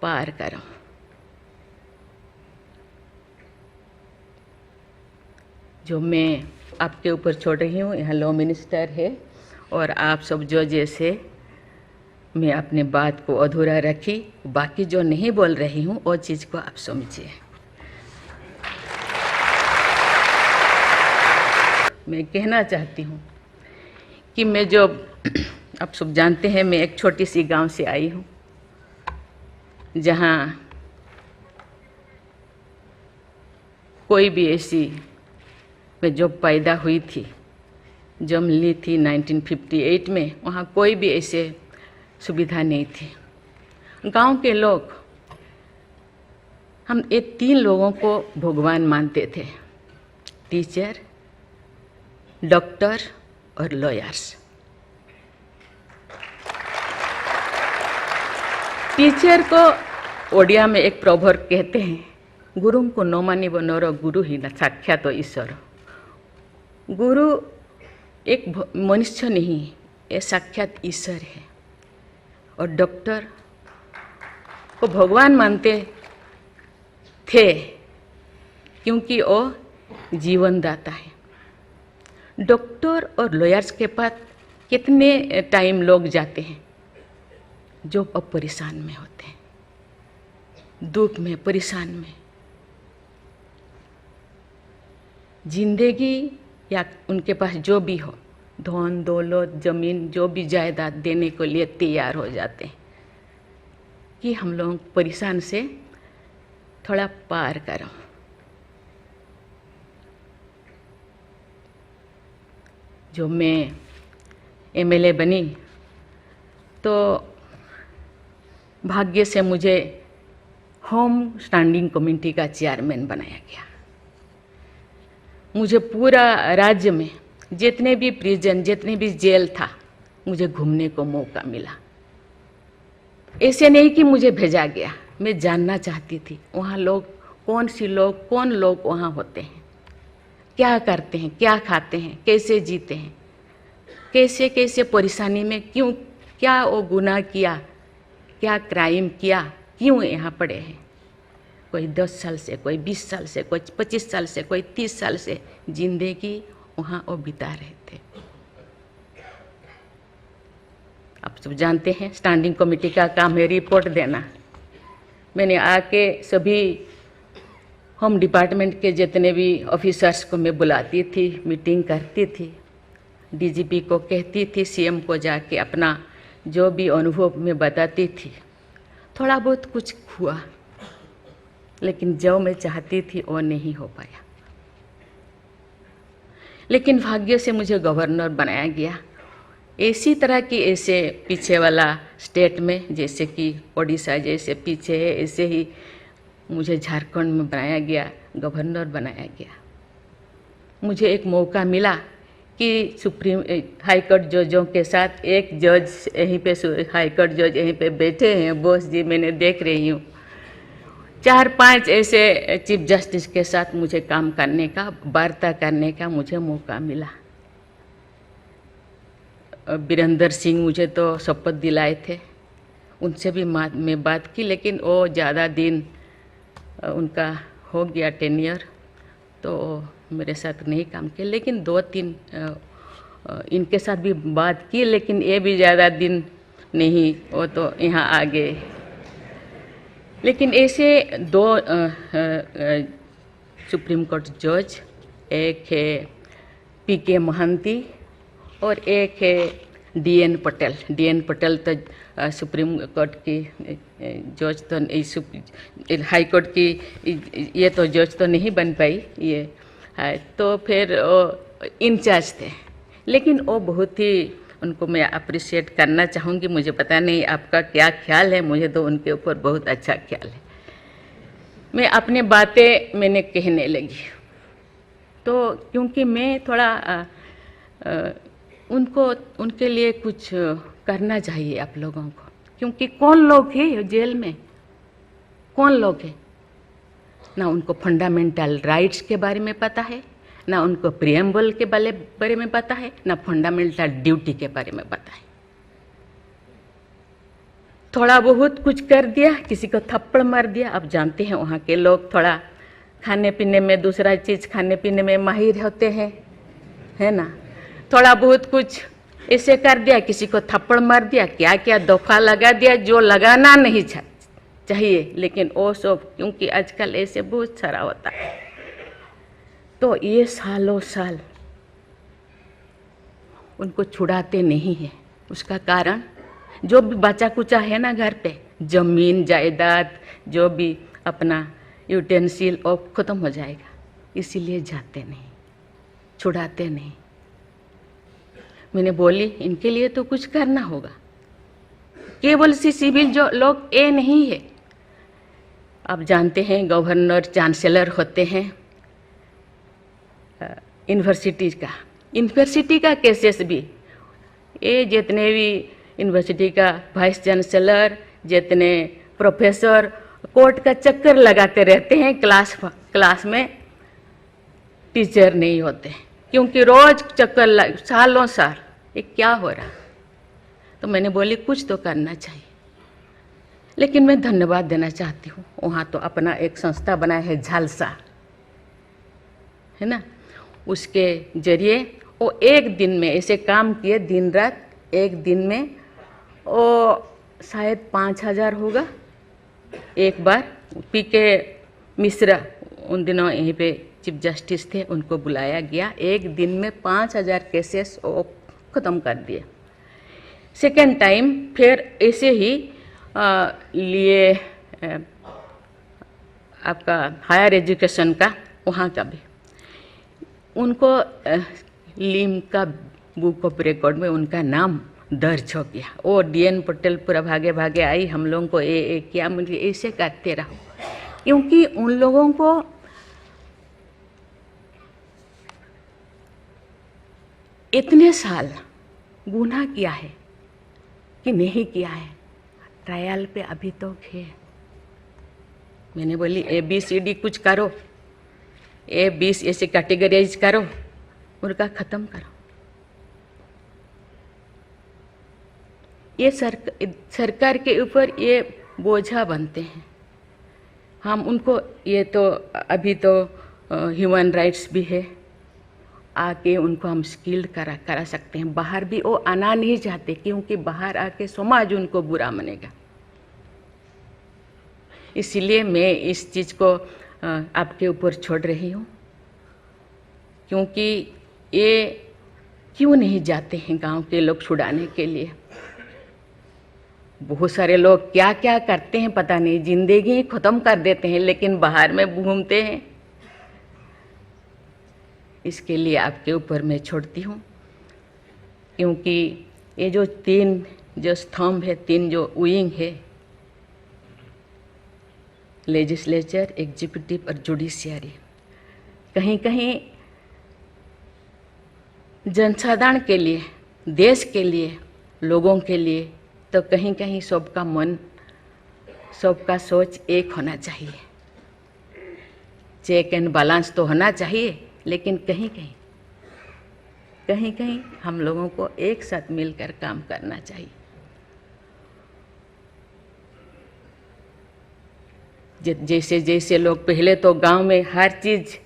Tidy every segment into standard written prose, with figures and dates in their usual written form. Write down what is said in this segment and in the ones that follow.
पार करो। जो मैं आपके ऊपर छोड़ रही हूँ, यहाँ लॉ मिनिस्टर है और आप सब जो जैसे मैं अपने बात को अधूरा रखी, बाकी जो नहीं बोल रही हूँ वो चीज़ को आप समझिए। मैं कहना चाहती हूँ कि मैं जो आप सब जानते हैं, मैं एक छोटी सी गांव से आई हूँ जहाँ कोई भी ऐसी, मैं जब पैदा हुई थी, जन्म ली थी 1958 में, वहाँ कोई भी ऐसे सुविधा नहीं थी। गांव के लोग, हम ये 3 लोगों को भगवान मानते थे, टीचर, डॉक्टर और लॉयर्स। टीचर को ओडिया में एक प्रोवर्ब कहते हैं, गुरुं को नो मानिब नरो गुरु ही न साक्षात ईश्वर। गुरु एक मनुष्य नहीं, ये साक्षात ईश्वर है। और डॉक्टर को भगवान मानते थे क्योंकि वो जीवनदाता है। डॉक्टर और लॉयर्स के पास कितने टाइम लोग जाते हैं जो अब परेशान में होते हैं, दुख में, परेशान में। जिंदगी या उनके पास जो भी हो, धन दौलत, जमीन, जो भी जायदाद देने के लिए तैयार हो जाते हैं कि हम लोग परेशान से थोड़ा पार करो। जो मैं एमएलए बनी तो भाग्य से मुझे होम स्टैंडिंग कमेटी का चेयरमैन बनाया गया। मुझे पूरा राज्य में जितने भी प्रिजन, जितने भी जेल था, मुझे घूमने को मौका मिला। ऐसे नहीं कि मुझे भेजा गया, मैं जानना चाहती थी वहाँ लोग कौन लोग वहाँ होते हैं, क्या करते हैं, क्या खाते हैं, कैसे जीते हैं, कैसे कैसे परेशानी में, क्यों, क्या वो गुनाह किया, क्या क्राइम किया, क्यों यहाँ पड़े हैं। कोई 10 साल से, कोई 20 साल से, कोई 25 साल से, कोई 30 साल से जिंदगी वहाँ वो बिता रहे थे। आप सब जानते हैं स्टैंडिंग कमेटी का काम है रिपोर्ट देना। मैंने आके सभी होम डिपार्टमेंट के जितने भी ऑफिसर्स को मैं बुलाती थी, मीटिंग करती थी, डीजीपी को कहती थी, सीएम को जाके अपना जो भी अनुभव मैं बताती थी। थोड़ा बहुत कुछ हुआ, लेकिन जो मैं चाहती थी वो नहीं हो पाया। लेकिन भाग्य से मुझे गवर्नर बनाया गया। इसी तरह की, ऐसे पीछे वाला स्टेट में, जैसे कि ओडिशा जैसे पीछे है, ऐसे ही मुझे झारखंड में बनाया गया, गवर्नर बनाया गया। मुझे एक मौका मिला कि सुप्रीम हाई कोर्ट जजों के साथ एक जज यहीं पे, हाई कोर्ट जज यहीं पे बैठे हैं, बोस जी, मैंने देख रही हूँ, 4-5 ऐसे चीफ जस्टिस के साथ मुझे काम करने का, वार्ता करने का मुझे मौका मिला। वीरेंद्र सिंह मुझे तो शपथ दिलाए थे, उनसे भी मैं बात की, लेकिन वो ज़्यादा दिन उनका हो गया टेन्योर, तो मेरे साथ नहीं काम किया। लेकिन 2-3 इनके साथ भी बात की, लेकिन ये भी ज़्यादा दिन नहीं, वो तो यहाँ आ गए। लेकिन ऐसे 2 सुप्रीम कोर्ट जज, एक है पीके महंती और एक है डीएन पटेल। डीएन पटेल तो सुप्रीम कोर्ट की जज तो, हाई कोर्ट की ये तो जज तो नहीं बन पाई ये है, तो फिर वो इंचार्ज थे। लेकिन वो बहुत ही, उनको मैं अप्रिशिएट करना चाहूँगी। मुझे पता नहीं आपका क्या ख्याल है, मुझे तो उनके ऊपर बहुत अच्छा ख्याल है। मैं अपने बातें मैंने कहने लगी, तो क्योंकि मैं थोड़ा उनके लिए कुछ करना चाहिए आप लोगों को, क्योंकि कौन लोग हैं जेल में, कौन लोग हैं, ना उनको फंडामेंटल राइट्स के बारे में पता है, ना उनको प्रिएम्बल के बारे में पता है, ना फंडामेंटल ड्यूटी के बारे में पता है। थोड़ा बहुत कुछ कर दिया, किसी को थप्पड़ मार दिया। अब जानते हैं वहाँ के लोग थोड़ा खाने पीने में, दूसरा चीज़ खाने पीने में माहिर होते हैं, है ना। थोड़ा बहुत कुछ ऐसे कर दिया, किसी को थप्पड़ मार दिया, क्या क्या दफा लगा दिया जो लगाना नहीं चाहिए, लेकिन वो सब क्योंकि आजकल ऐसे बहुत सारा होता है, तो ये सालों साल उनको छुड़ाते नहीं है। उसका कारण जो भी बचा कुचा है ना घर पे, जमीन जायदाद जो भी अपना यूटेंसिल वो खत्म हो जाएगा, इसीलिए जाते नहीं, छुड़ाते नहीं। मैंने बोली इनके लिए तो कुछ करना होगा, केवल सी सिविल जो लोग ये नहीं है। आप जानते हैं गवर्नर चांसलर होते हैं यूनिवर्सिटी का केसेस भी, ये जितने भी यूनिवर्सिटी का वाइस चांसलर, जितने प्रोफेसर कोर्ट का चक्कर लगाते रहते हैं, क्लास में टीचर नहीं होते, क्योंकि रोज चक्कर सालों साल, ये क्या हो रहा। तो मैंने बोली कुछ तो करना चाहिए। लेकिन मैं धन्यवाद देना चाहती हूँ, वहाँ तो अपना एक संस्था बनाया है झालसा, है ना, उसके जरिए वो एक दिन में ऐसे काम किए, दिन रात, एक दिन में वो शायद 5,000 होगा। एक बार पीके मिश्रा उन दिनों यहीं पे चीफ जस्टिस थे, उनको बुलाया गया, एक दिन में 5,000 केसेस वो ख़त्म कर दिए। सेकेंड टाइम फिर ऐसे ही लिए आपका हायर एजुकेशन का, वहाँ का भी उनको लीम का बुक ऑफ रिकॉर्ड में उनका नाम दर्ज हो गया। वो DN पटेल पूरा भागे भागे आई, हम लोगों को ये किया, मुझे ऐसे करते रहो, क्योंकि उन लोगों को इतने साल गुनाह किया है कि नहीं किया है, ट्रायल पे अभी तो है। मैंने बोली ABCD कुछ करो, A20 ऐसे कैटेगराइज करो, उनका ख़त्म करो। ये सरकार के ऊपर ये बोझा बनते हैं। हम उनको, ये तो अभी तो ह्यूमन राइट्स भी है, आके उनको हम स्किल्ड करा सकते हैं। बाहर भी वो आना नहीं चाहते, क्योंकि बाहर आके समाज उनको बुरा मानेगा। इसीलिए मैं इस चीज़ को आपके ऊपर छोड़ रही हूँ, क्योंकि ये क्यों नहीं जाते हैं गांव के लोग छुड़ाने के लिए। बहुत सारे लोग क्या क्या करते हैं पता नहीं, जिंदगी ख़त्म कर देते हैं, लेकिन बाहर में घूमते हैं। इसके लिए आपके ऊपर मैं छोड़ती हूँ, क्योंकि ये जो 3 जो स्तंभ है, 3 जो विंग है, लेजिस्लेचर, एग्जीक्यूटिव और जुडिशियरी, कहीं कहीं जनसाधारण के लिए, देश के लिए, लोगों के लिए, तो कहीं कहीं सबका मन, सबका सोच एक होना चाहिए। चेक एंड बैलेंस तो होना चाहिए, लेकिन कहीं कहीं हम लोगों को एक साथ मिलकर काम करना चाहिए। जैसे जैसे लोग, पहले तो गांव में हर चीज़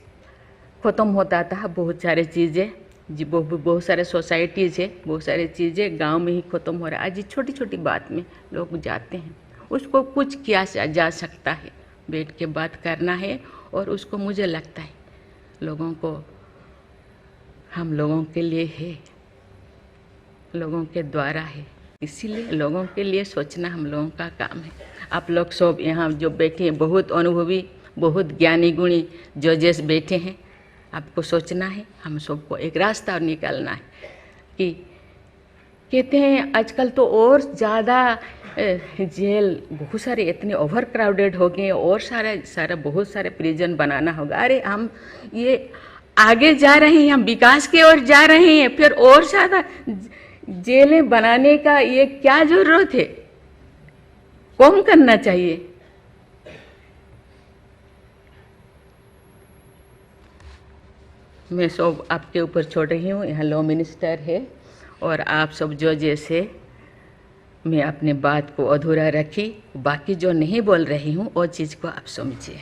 ख़त्म होता था, बहुत सारे चीज़ें जी, बहुत सारे सोसाइटीज़ है, बहुत सारी चीज़ें गांव में ही ख़त्म हो रहा है। आज छोटी छोटी बात में लोग जाते हैं, उसको कुछ किया जा सकता है, बैठ के बात करना है, और उसको मुझे लगता है लोगों को, हम लोगों के लिए है, लोगों के द्वारा है, इसीलिए लोगों के लिए सोचना हम लोगों का काम है। आप लोग सब यहाँ जो बैठे हैं, बहुत अनुभवी, बहुत ज्ञानी गुणी जजेस बैठे हैं, आपको सोचना है, हम सबको एक रास्ता निकालना है। कि कहते हैं आजकल तो और ज़्यादा जेल, बहुत सारे इतने ओवर क्राउडेड हो गए, और सारा बहुत सारे प्रिजन बनाना होगा। अरे हम ये आगे जा रहे हैं, हम विकास की ओर जा रहे हैं, फिर और ज़्यादा जेलें बनाने का ये क्या ज़रूरत है? कम करना चाहिए। मैं सब आपके ऊपर छोड़ रही हूँ। यहाँ लॉ मिनिस्टर है, और आप सब जो जैसे मैं अपने बात को अधूरा रखी, बाकी जो नहीं बोल रही हूँ वो चीज़ को आप समझिए।